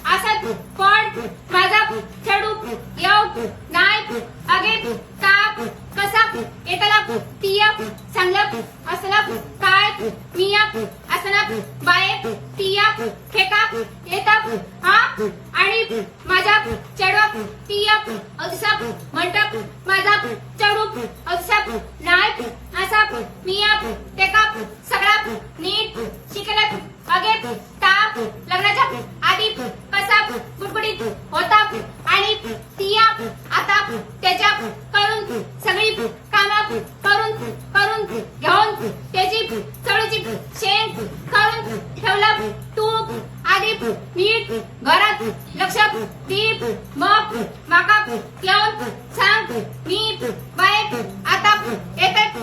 असत पण माझा छेडू येऊ नाही अगे ताप कसा येतला तिया सांगल असला काय मिया असला बाय तिया खेका येता हा आणि माझा चढवा तिया असा म्हणतात माझा चढू असा नाही असा मिया तेका सगळा नीट शिकला अगे ताप लग्नाच्या आधी कसा बुडबुडीत होता आणि तिया आता त्याच्या करून सगळी कामं करून घेऊन त्याची चळूची शेंग करून ठेवला तूप आधी नीट घरात लक्ष दीप मग माका येऊन सांग मी बाय आता येतात